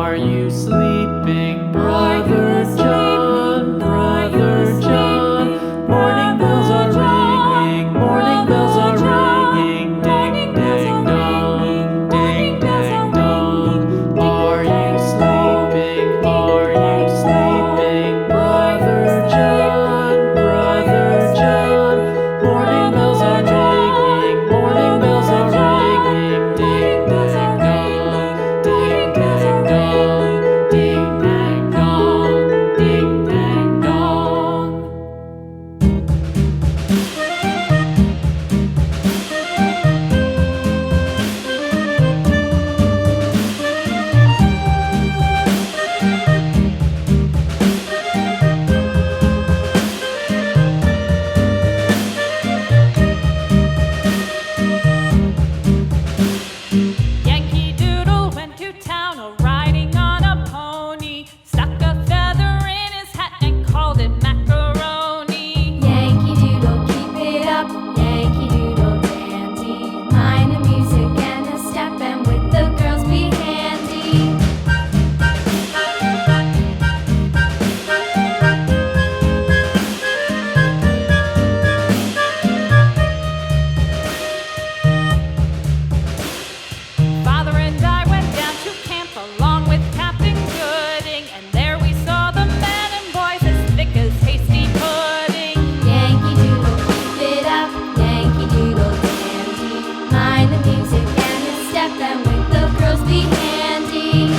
Are you sleeping, Brother John? Brother John. Morning bells are ringing, morning bells are ringing. Ding dang dong, ding dang dong. Are you sleeping? Are you sleeping, Brother John? Brother John. Morning bells are ringing, morning bells are ringing. Ding dang dong, ding dang dong, ding dang dong, ding dang dong. Yankee Doodle went to town riding on a pony, stuck a feather in his hat and called it macaroni. Yankee Doodle, keep it up, Yankee Doodle dandy. Mind the music and the step, and with the girls be handy. Father and I went down to camp along with Captain Gooding, and there we saw the men and boys as thick as hasty pudding. Yankee Doodle, keep it up, Yankee Doodle dandy. Mind the music and the step, and with the girls be handy.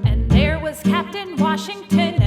And there was Captain Washington